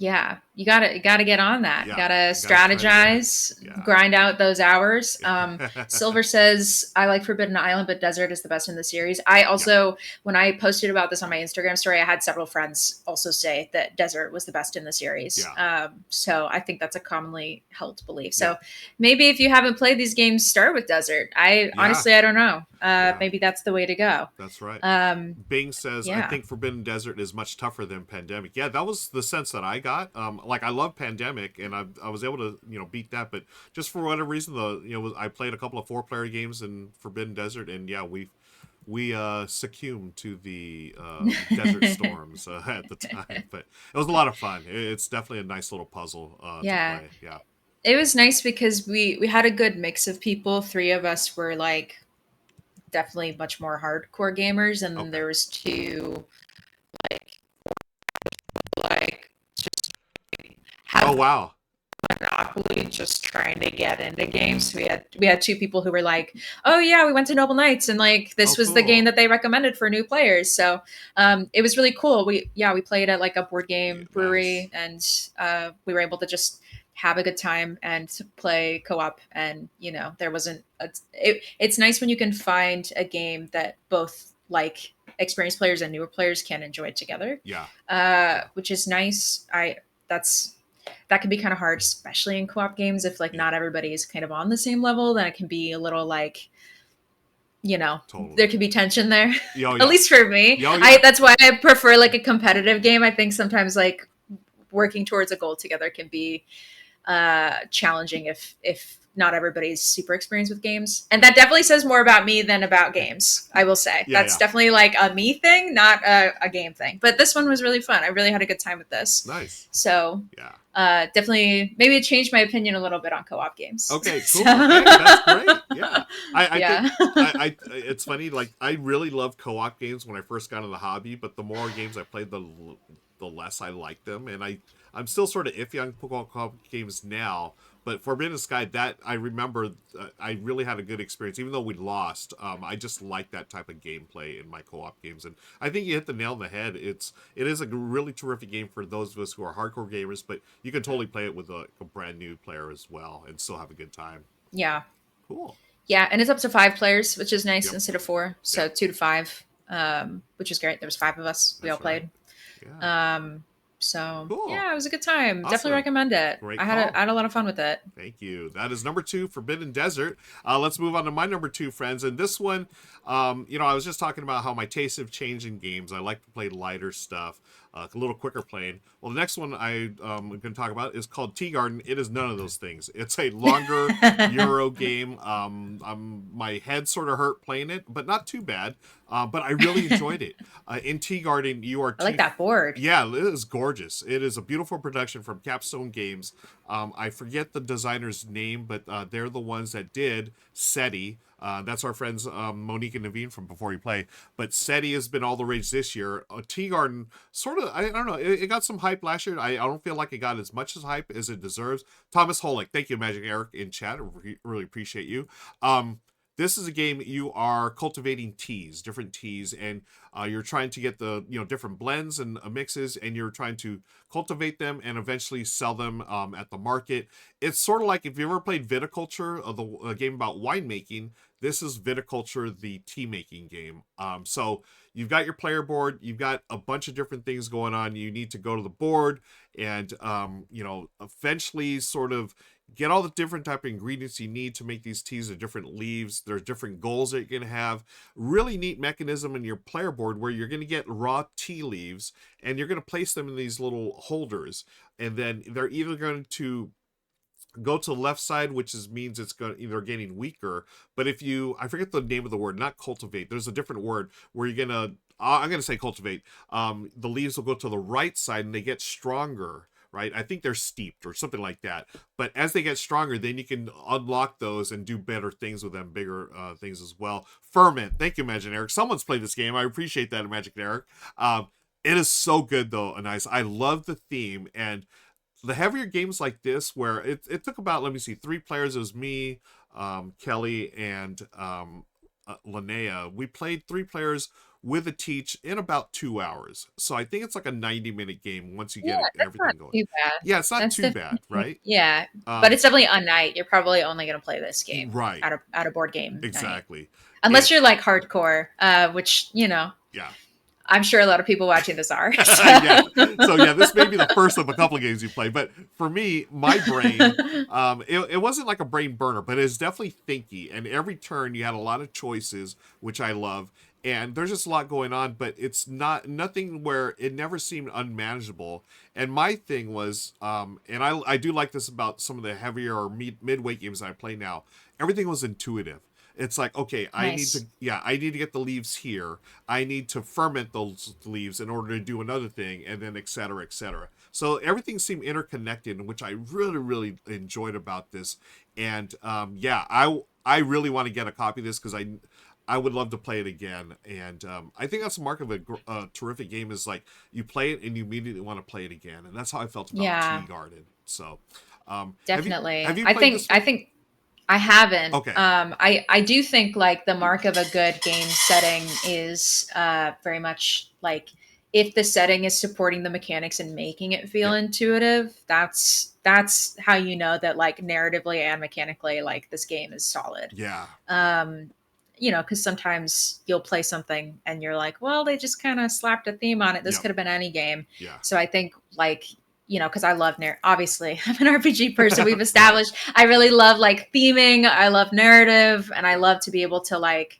Yeah, you gotta get on that. You Yeah, gotta I gotta try it again. strategize, Yeah. grind out those hours. Silver says I like Forbidden Island, but Desert is the best in the series. I Yeah. also, when I posted about this on my Instagram story, I had several friends also say that Desert was the best in the series. Yeah. So I think that's a commonly held belief. Yeah. So maybe if you haven't played these games, start with Desert. I Yeah. honestly I don't know. Yeah. Maybe that's the way to go. That's right. Um, Bing says, I yeah. think Forbidden Desert is much tougher than Pandemic. Yeah, that was the sense that I got. Like I love Pandemic, and I was able to beat that, but just for whatever reason, I played a couple of 4-player games in Forbidden Desert, and yeah, we succumbed to the desert storms at the time, but it was a lot of fun. It's definitely a nice little puzzle to Yeah. play. Yeah. It was nice because we had a good mix of people. Three of us were like definitely much more hardcore gamers, and then Okay. there was two like just Oh have wow. monopoly just trying to get into games. We had two people who were like, "Oh yeah, we went to Noble Knights and like Oh this was the game cool. that they recommended for new players." So it was really cool. We played at like a board Yeah, game nice. brewery, and we were able to just have a good time and play co-op. And there wasn't it's nice when you can find a game that both like experienced players and newer players can enjoy together, Yeah. Yeah. which is nice. I that's that can be kind of hard, especially in co-op games. If like Yeah. not everybody is kind of on the same level, then it can be a little like there Totally. could be tension there. Oh At yeah. least for me, Oh I yeah. that's why I prefer like a competitive game. I think sometimes like working towards a goal together can be challenging if not everybody's super experienced with games. And that definitely says more about me than about games, I will say. Yeah. That's Yeah. definitely like a me thing, not a game thing. But this one was really fun. I really had a good time with this. Nice. So Yeah. definitely, maybe it changed my opinion a little bit on co-op games. Okay, So, cool. Hey, that's great. Yeah. I think yeah. it's funny, like I really loved co-op games when I first got into the hobby, but the more games I played, the less I liked them, and I'm still sort of iffy on co-op games now. But Forbidden Sky, that I remember, I really had a good experience, even though we lost. I just like that type of gameplay in my co-op games, and I think you hit the nail on the head. It is a really terrific game for those of us who are hardcore gamers, but you can totally play it with a brand new player as well, and still have a good time. Yeah. Cool. Yeah. And it's up to 5 players, which is nice Yep. instead of 4. Yeah. So 2 to 5, which is great. There was 5 of us. We all That's right. played. Yeah. So Cool. yeah, it was a good time. Definitely Awesome. recommend it. Great I had call. I had a lot of fun with it. Thank you. That is number 2, Forbidden Desert. Let's move on to my number 2, friends. And this one, I was just talking about how my tastes have changed in games. I like to play lighter stuff, a little quicker playing. Well, the next one I'm going to talk about is called Tea Garden. It is none of those things. It's a longer Euro game. My head sort of hurt playing it, but not too bad. But I really enjoyed it. In Tea Garden, you are I like that board. Yeah, it is gorgeous. It is a beautiful production from Capstone Games. I forget the designer's name, but they're the ones that did SETI. That's our friends Monique and Naveen from Before You Play. But SETI has been all the rage this year. Tea Garden, sort of, I don't know, it got some hype last year. I don't feel like it got as much as hype as it deserves. Thomas Holick, thank you, Magic Eric, in chat. I really appreciate you. This is a game you are cultivating teas, different teas, and you're trying to get the different blends and mixes, and you're trying to cultivate them and eventually sell them at the market. It's sort of like if you ever played Viticulture, a game about winemaking. This is Viticulture, the tea making game. So you've got your player board, you've got a bunch of different things going on. You need to go to the board and eventually sort of get all the different type of ingredients you need to make these teas, the different leaves. There's different goals that you're going to have. Really neat mechanism in your player board where you're going to get raw tea leaves and you're going to place them in these little holders. And then they're either going to go to the left side, which means it's going either getting weaker. But if I forget the name of the word, not cultivate. There's a different word where you're going to, I'm going to say cultivate. The leaves will go to the right side and they get stronger. Right? I think they're steeped or something like that. But as they get stronger, then you can unlock those and do better things with them, bigger things as well. Ferment. Thank you, Magic Eric. Someone's played this game. I appreciate that, Magic Eric. It is so good, though, Anais. I love the theme. And the heavier games like this, where it took about, 3 players. It was me, Kelly, and Linnea. We played 3 players with a teach in about 2 hours. So I think it's like a 90-minute game once you get everything going. Too bad. Yeah, it's not too bad, right? Yeah, but it's definitely a night. You're probably only going to play this game right at a board game exactly night. Unless you're like hardcore, which yeah, I'm sure a lot of people watching this are. So. yeah. So yeah, this may be the first of a couple of games you play, but for me, my brain, it wasn't like a brain burner, but it's definitely thinky. And every turn you had a lot of choices, which I love. And there's just a lot going on, but it's nothing where it never seemed unmanageable. And my thing was, and I do like this about some of the heavier or midweight games I play now. Everything was intuitive. It's like, okay, nice. I need to get the leaves here. I need to ferment those leaves in order to do another thing, and then et cetera, et cetera. So everything seemed interconnected, which I really, really enjoyed about this. And I really want to get a copy of this because I would love to play it again. And I think that's the mark of a terrific game is like you play it and you immediately want to play it again. And that's how I felt about Tea Garden. So definitely. Have you I think I haven't. Okay. I do think like the mark of a good game setting is very much like if the setting is supporting the mechanics and making it feel intuitive, that's how you know that like narratively and mechanically like this game is solid. Yeah. Because sometimes you'll play something and you're like, well, they just kind of slapped a theme on it. This could have been any game. Yeah. So I think like, because I love obviously I'm an RPG person. We've established I really love like theming. I love narrative, and I love to be able to like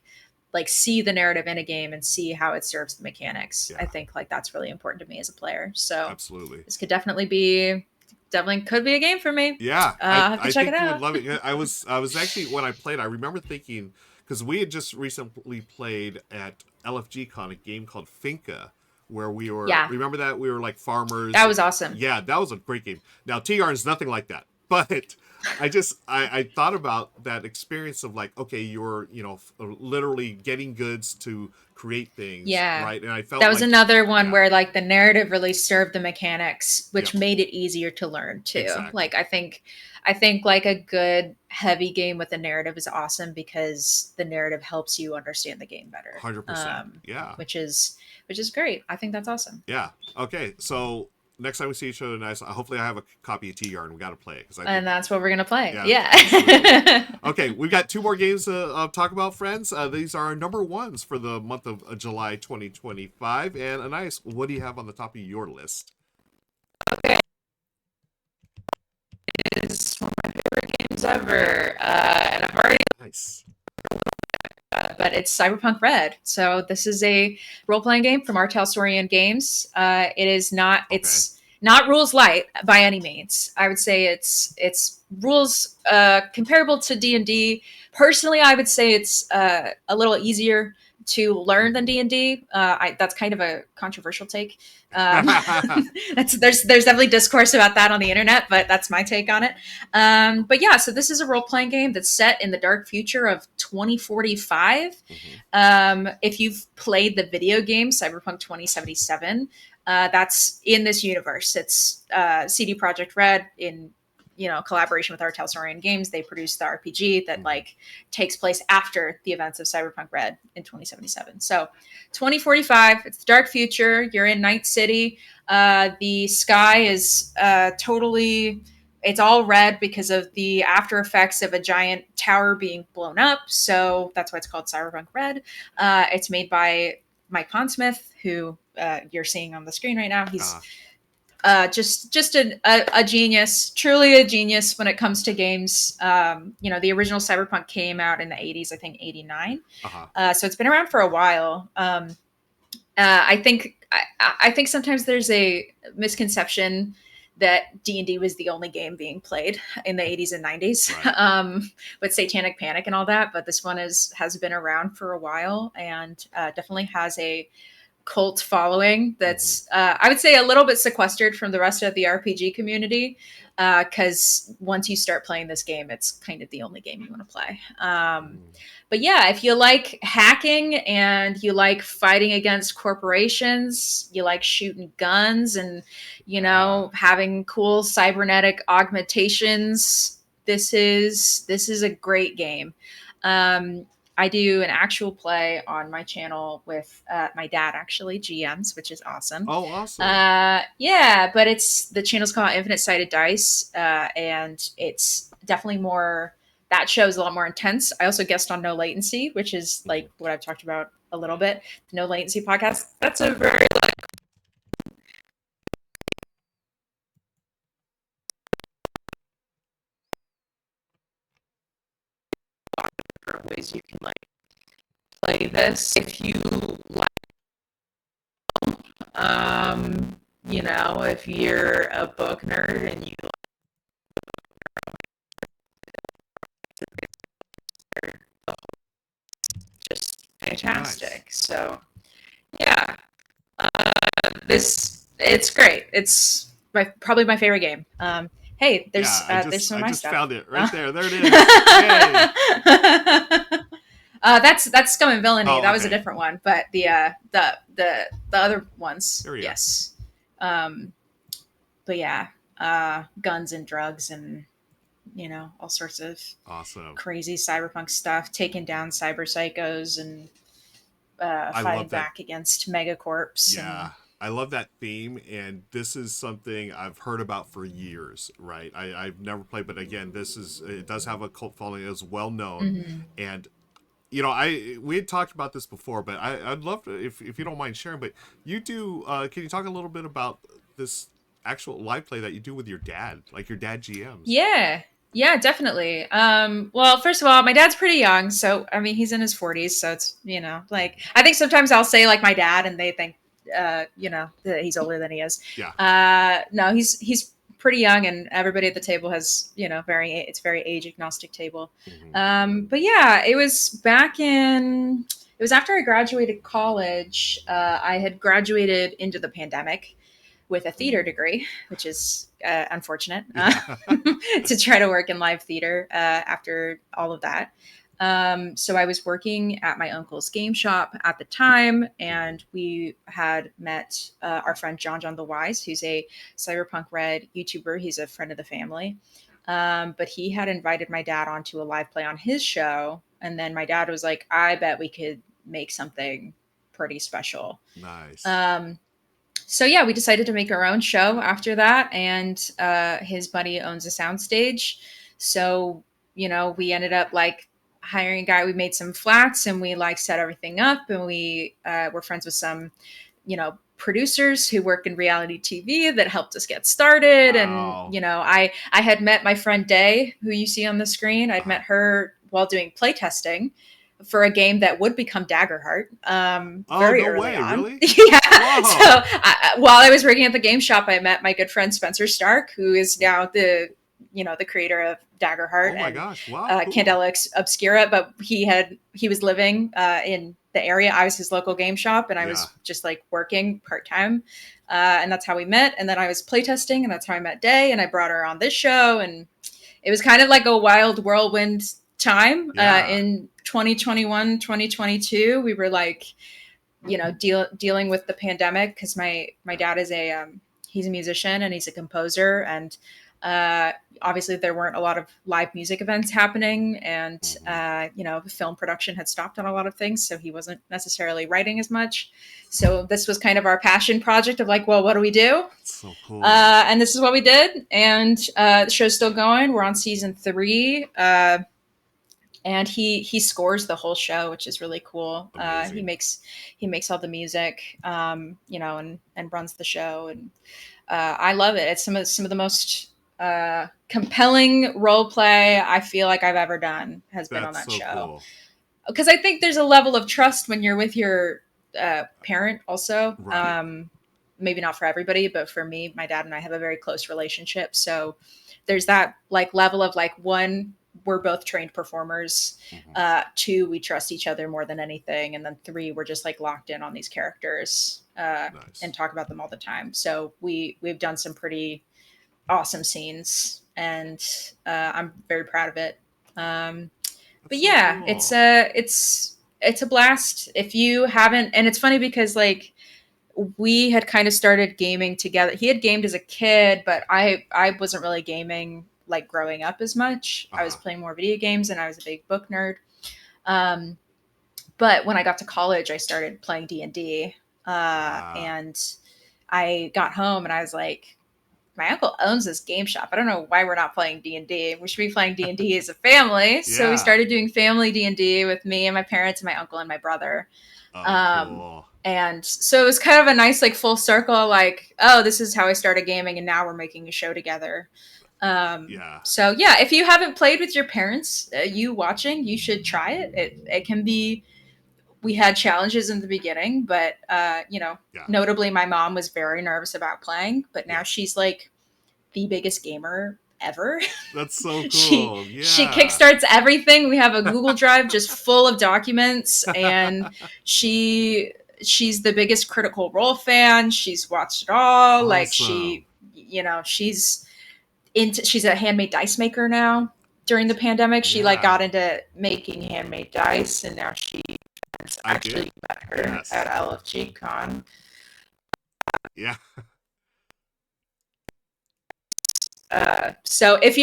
see the narrative in a game and see how it serves the mechanics. I think like that's really important to me as a player. So absolutely, this could definitely be a game for me. Yeah, I'll have to check think it out. You would love it. I was actually when I played, I remember thinking because we had just recently played at LFG Con a game called Finca. Where we were, remember that? We were like farmers. That was awesome. Yeah, that was a great game. Now, TR is nothing like that. But I thought about that experience of like, okay, you're, literally getting goods to create things. Yeah. Right. And I felt that was another one where like the narrative really served the mechanics, which made it easier to learn too. Exactly. Like, I think like a good heavy game with a narrative is awesome because the narrative helps you understand the game better. 100%. Yeah. Which is great. I think that's awesome. Yeah. Okay. So next time we see each other, hopefully I have a copy of TR and we got to play it. And that's what we're going to play. Okay. We've got 2 more games to talk about, friends. These are our number 1s for the month of July 2025. And Anais, what do you have on the top of your list? Okay. It is one of my favorite games ever. And I've already... Nice. But it's Cyberpunk Red. So this is a role-playing game from R&R Show Games. It is not. It's not rules light by any means. I would say it's rules comparable to D&D. Personally, I would say it's a little easier to learn than D&D. That's kind of a controversial take. There's definitely discourse about that on the internet, but that's my take on it. But yeah, so this is a role playing game that's set in the dark future of 2045. If you've played the video game Cyberpunk 2077, that's in this universe. It's CD Projekt Red in collaboration with Telltale Games. They produced the RPG that like takes place after the events of Cyberpunk Red in 2077. So 2045, it's the dark future. You're in Night City. The sky is totally, it's all red because of the after effects of a giant tower being blown up. So that's why it's called Cyberpunk Red. It's made by Mike Pondsmith, who you're seeing on the screen right now. He's just a genius, truly a genius when it comes to games. The original Cyberpunk came out in the 80s, I think 89. So it's been around for a while. I think sometimes there's a misconception that D&D was the only game being played in the 80s and 90s, right. With Satanic Panic and all that. But this one has been around for a while and definitely has a cult following that's I would say a little bit sequestered from the rest of the RPG community, because once you start playing this game, it's kind of the only game you want to play. But yeah, if you like hacking and you like fighting against corporations, you like shooting guns and having cool cybernetic augmentations, this is a great game. I do an actual play on my channel with my dad, actually, GMs, which is awesome. Oh, awesome. Yeah, but the channel's called Infinite Sided Dice, and it's definitely more, that show is a lot more intense. I also guest on No Latency, which is like what I've talked about a little bit. The No Latency podcast, that's a very different ways you can like play this if you like. If you're a book nerd and you just fantastic. Nice. So yeah, it's great. It's probably my favorite game. Hey, there's some of my stuff. I just found it right there. There it is. That's Scum and Villainy. That was a different one, but the other ones, yes. But yeah, guns and drugs and all sorts of awesome, crazy cyberpunk stuff, taking down cyber psychos and fighting back against megacorps. Yeah. I love that theme, and this is something I've heard about for years, right? I've never played, but again, it does have a cult following, as well known, and we had talked about this before, but I'd love to, if you don't mind sharing, but you do, can you talk a little bit about this actual live play that you do with your dad, like your dad GMs? Yeah, definitely. Well, first of all, my dad's pretty young, so I mean, he's in his 40s, so it's, like, I think sometimes I'll say like my dad and they think, that he's older than he is. Yeah. No, he's pretty young, and everybody at the table has, it's very age agnostic table. But yeah, it was after I graduated college. I had graduated into the pandemic with a theater degree, which is unfortunate, to try to work in live theater after all of that. So I was working at my uncle's game shop at the time, and we had met our friend John the Wise, who's a Cyberpunk Red YouTuber. He's a friend of the family. But he had invited my dad onto a live play on his show. And then my dad was like, I bet we could make something pretty special. Nice. So yeah, we decided to make our own show after that. And his buddy owns a soundstage. So, we ended up like hiring a guy. We made some flats and we like set everything up, and we were friends with some, producers who work in reality TV that helped us get started. Wow. And, I had met my friend Day, who you see on the screen. I'd met her while doing playtesting for a game that would become Daggerheart very early on. Really? Yeah. Whoa. So while I was working at the game shop, I met my good friend Spencer Stark, who is now the creator of Daggerheart. Oh my gosh! Wow. Candela Obscura, but he was living in the area. I was his local game shop, and I Yeah. was just like working part time, and that's how we met. And then I was playtesting, and that's how I met Day. And I brought her on this show, and it was kind of like a wild whirlwind time Yeah. in 2021, 2022. We were like, dealing with the pandemic because my dad is he's a musician and he's a composer, and uh, obviously there weren't a lot of live music events happening, and film production had stopped on a lot of things, so he wasn't necessarily writing as much. So this was kind of our passion project of like, well, what do we do? That's so cool. And this is what we did, and the show's still going. We're on season 3. And he scores the whole show, which is really cool. He makes all the music, and runs the show, and I love it. It's some of the most compelling role play I feel like I've ever done has been on That's that so show. cool. Because I think there's a level of trust when you're with your parent also. Right. Maybe not for everybody, but for me, my dad and I have a very close relationship. So there's that like level of like, one, we're both trained performers. Mm-hmm. 2, we trust each other more than anything. And then 3, we're just like locked in on these characters Nice. and talk about them all the time. So we've done some pretty awesome scenes, and I'm very proud of it. But So yeah, cool. it's a blast if you haven't. And it's funny because like we had kind of started gaming together. He had gamed as a kid, but I wasn't really gaming like growing up as much. I was playing more video games, and I was a big book nerd. But when I got to college, I started playing D&D, and I got home and I was like, my uncle owns this game shop. I don't know why we're not playing D&D. We should be playing D&D as a family. So we started doing family D&D with me and my parents and my uncle and my brother. Cool. And so it was kind of a nice like full circle, like, oh, this is how I started gaming, and now we're making a show together. So yeah, if you haven't played with your parents, you watching, you should try it. It can be. We had challenges in the beginning, but notably, my mom was very nervous about playing, but now she's like the biggest gamer ever. That's so cool. She kickstarts everything. We have a Google Drive just full of documents, and she's the biggest Critical Role fan. She's watched it all. Awesome. Like she's a handmade dice maker now. During the pandemic, she like got into making handmade dice, and now she actually met her at LFG Con. Yeah. So if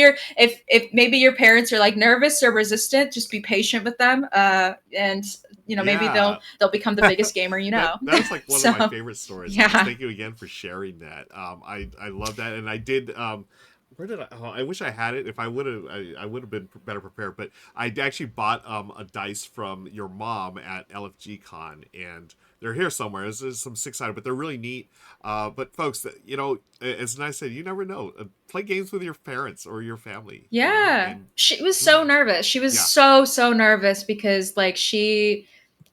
maybe your parents are like nervous or resistant, just be patient with them, and maybe they'll become the biggest gamer you know. That's like one of my favorite stories. Yeah. Thank you again for sharing that. I love that, and I did. Where did I? Oh, I wish I had it. If I would have, I would have been better prepared. But I actually bought a dice from your mom at LFG Con, and they're here somewhere. There's some 6-sided, but they're really neat. But folks, as I said, you never know. Play games with your parents or your family. Yeah, she was so nervous. She was so nervous because like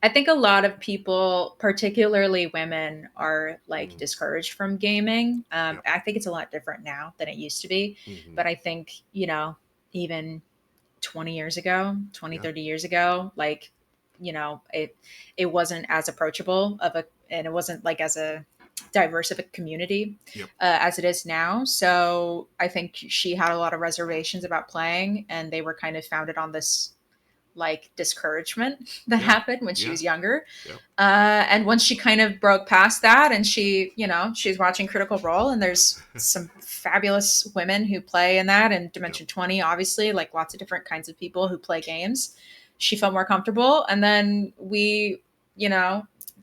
I think a lot of people, particularly women, are like discouraged from gaming. I think it's a lot different now than it used to be. But I think, even 20 years ago, 30 years ago, like, it wasn't as approachable and it wasn't like as a diverse of a community as it is now. So I think she had a lot of reservations about playing, and they were kind of founded on this like discouragement that happened when she was younger. And once she kind of broke past that, and she's watching Critical Role, and there's some fabulous women who play in that, and Dimension 20, obviously, like lots of different kinds of people who play games. She felt more comfortable, and then we,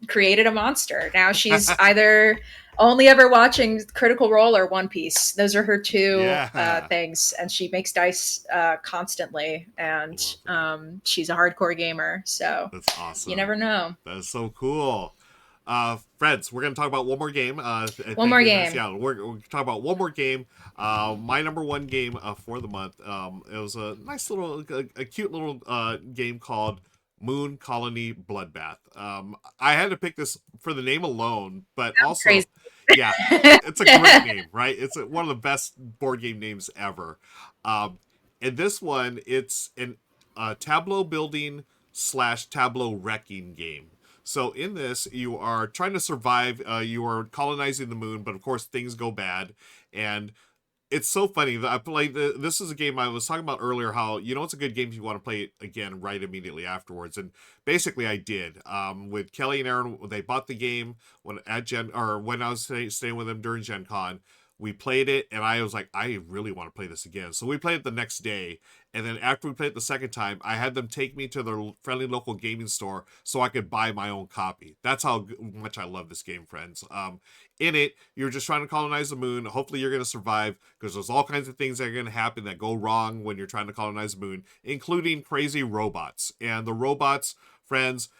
created a monster. Now she's either only ever watching Critical Role or One Piece. Those are her two things, and she makes dice constantly, and she's a hardcore gamer. So that's awesome. You never know. That's so cool. Friends, we're going to talk about one more game. One more game. Yeah, we're going to talk about one more game. My number one game for the month. It was a nice little, a cute little game called Moon Colony Bloodbath. I had to pick this for the name alone, but That's also, crazy. Yeah, it's a great name, right? It's one of the best board game names ever. And this one, it's an tableau building / tableau wrecking game. So in this, you are trying to survive. You are colonizing the moon, but of course things go bad, and it's so funny that I played. This is a game I was talking about earlier. How it's a good game if you want to play it again right immediately afterwards, and basically I did. With Kelly and Aaron, they bought the game when I was staying with them during Gen Con. We played it, and I was like, I really want to play this again. So we played it the next day, and then after we played it the second time, I had them take me to their friendly local gaming store so I could buy my own copy. That's how much I love this game, friends. In it, you're just trying to colonize the moon. Hopefully, you're going to survive because there's all kinds of things that are going to happen that go wrong when you're trying to colonize the moon, including crazy robots. And the robots, friends,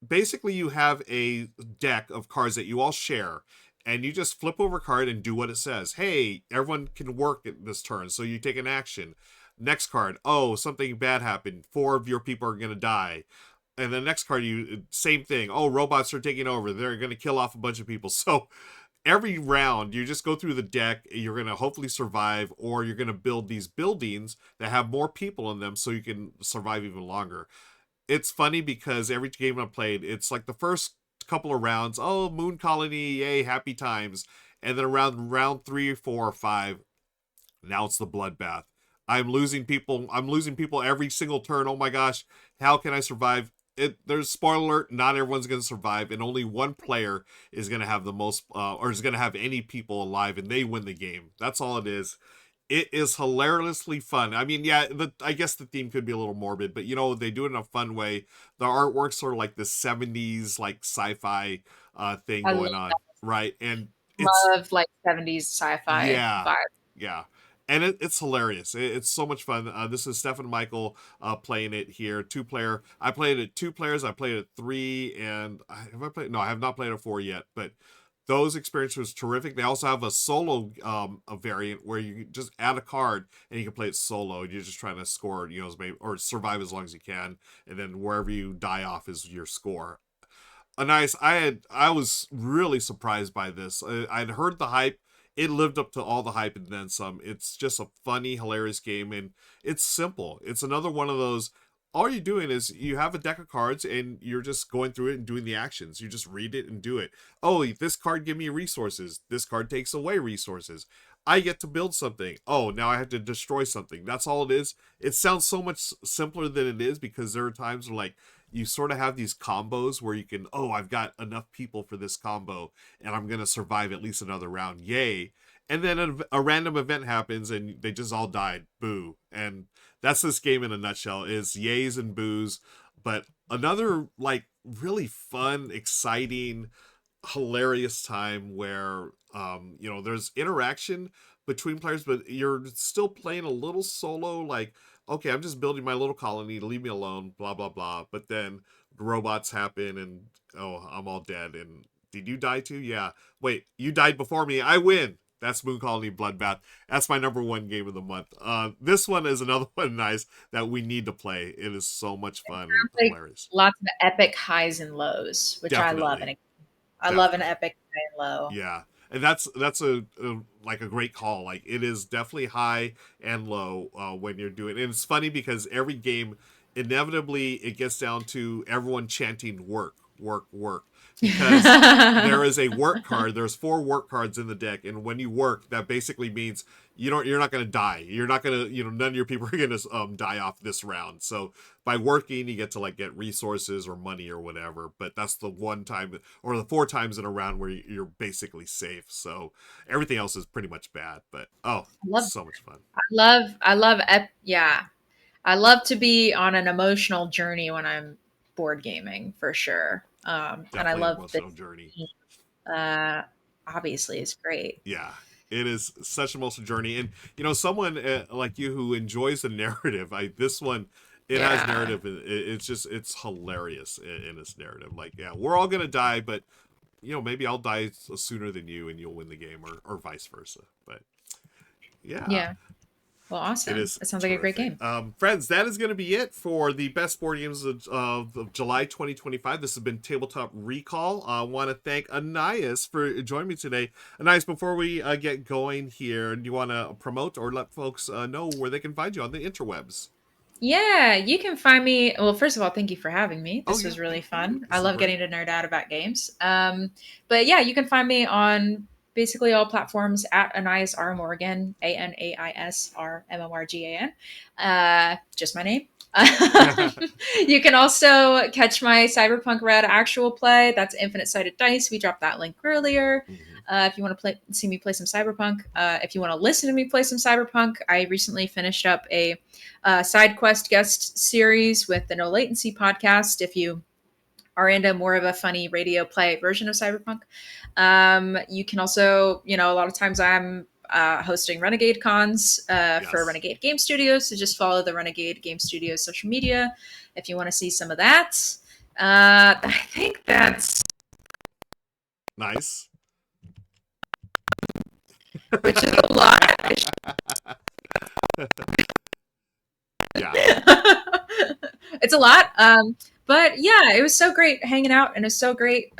basically you have a deck of cards that you all share, and you just flip over a card and do what it says. Hey, everyone can work at this turn, so you take an action. Next card, oh, something bad happened. 4 of your people are going to die. And the next card, you same thing. Oh, robots are taking over. They're going to kill off a bunch of people. So every round, you just go through the deck. You're going to hopefully survive, or you're going to build these buildings that have more people in them so you can survive even longer. It's funny because every game I've played, it's like the first couple of rounds, oh, moon colony, yay, happy times. And then around round 3 or 4 or 5, now it's the bloodbath. I'm losing people. I'm losing people every single turn. Oh my gosh, how can I survive? There's spoiler alert. Not everyone's going to survive, and only one player is going to have the most, or is going to have any people alive, and they win the game. That's all it is. It is hilariously fun. I mean, yeah, I guess the theme could be a little morbid, but they do it in a fun way. The artwork's sort of like the 70s, like sci-fi thing I going on, right? And it's love like 70s sci-fi yeah, vibe. yeah. And it's hilarious. It's so much fun. This is Steph and Michael playing it here. 2-player. I played it 2 players. I played it 3, and have I played? No, I have not played it 4 yet. But those experiences was terrific. They also have a solo a variant where you just add a card and you can play it solo. You're just trying to score, or survive as long as you can, and then wherever you die off is your score. Anais, I was really surprised by this. I'd heard the hype. It lived up to all the hype and then some. It's just a funny, hilarious game, and it's simple. It's another one of those. All you're doing is you have a deck of cards and you're just going through it and doing the actions. You just read it and do it. Oh, this card give me resources. This card takes away resources. I get to build something. Oh, now I have to destroy something. That's all it is. It sounds so much simpler than it is because there are times where like you sort of have these combos where you can, oh, I've got enough people for this combo and I'm going to survive at least another round. Yay. And then a random event happens and they just all died. Boo. And that's this game in a nutshell, is yays and boos. But another like really fun, exciting, hilarious time where there's interaction between players, but you're still playing a little solo, like, okay, I'm just building my little colony, leave me alone, blah blah blah. But then robots happen and oh, I'm all dead. And did you die too? Yeah. Wait, you died before me. I win. That's Moon Colony Bloodbath. That's my number 1 game of the month. This one is another one nice that we need to play. It is so much fun and Like hilarious. lots of epic highs and lows, which I love. Definitely. And I love an Definitely. epic high and low. Yeah, and that's a like a great call. Like it is definitely high and low when you're doing. And it's funny because every game, inevitably, it gets down to everyone chanting "work, work, work," because there is a work card. There's 4 work cards in the deck, and when you work, that basically means you're not going to die. You're not going to none of your people are going to die off this round. So by working, you get to like get resources or money or whatever. But that's the one time or the 4 times in a round where you're basically safe. So everything else is pretty much bad. But oh, I love so much fun. yeah. I love to be on an emotional journey when I'm board gaming for sure. And I Definitely an love the emotional journey. uh obviously is great. Yeah, it is such an emotional journey, and someone like you who enjoys the narrative. This one, it has Yeah. narrative. It's hilarious in its narrative. Like, yeah, we're all gonna die, but maybe I'll die sooner than you, and you'll win the game, or vice versa. But yeah, Yeah. Well, it awesome. is That sounds like a great terrific. game. Friends, that is going to be it for the best board games of July 2025. This has been Tabletop Recall. I want to thank Anais for joining me today. Anais, before we get going here, do you want to promote or let folks know where they can find you on the interwebs? Yeah, you can find me. Well, first of all, thank you for having me. Oh This yeah, was really fun. I this is love great. getting to nerd out about games. But yeah, you can find me on basically all platforms at Anais R. Morgan, ANAISRMORGAN. Just my name. You can also catch my Cyberpunk Red actual play. That's Infinite Sided Dice. We dropped that link earlier. Mhm. If you want to see me play some Cyberpunk, if you want to listen to me play some Cyberpunk, I recently finished up a side quest guest series with the No Latency podcast. If you are into more of a funny radio play version of Cyberpunk, you can also, a lot of times I'm hosting Renegade cons for Yes, Renegade Game Studios. So just follow the Renegade Game Studios social media if you want to see some of that. I think that's nice. which is a lot. Yeah, It's a lot. But yeah, it was so great hanging out, and it was so great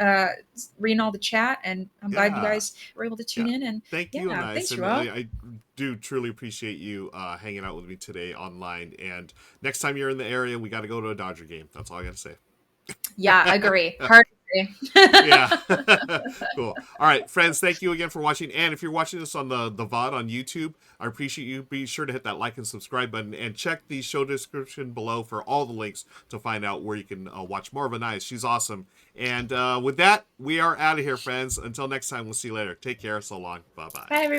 reading all the chat. And I'm glad you yeah, guys were able to tune yeah. in. And Thank you, yeah, Anais, thanks, and Ruel. I do truly appreciate you hanging out with me today online. And next time you're in the area, we got to go to a Dodger game. That's all I got to say. Yeah, agree. Hard agree. Yeah. Cool. All right, friends, thank you again for watching. And if you're watching this on the VOD on YouTube, I appreciate you. Be sure to hit that like and subscribe button and check the show description below for all the links to find out where you can watch more of Anais. She's awesome. And with that, we are out of here, friends. Until next time, we'll see you later. Take care. So long. Bye bye. Bye, everybody.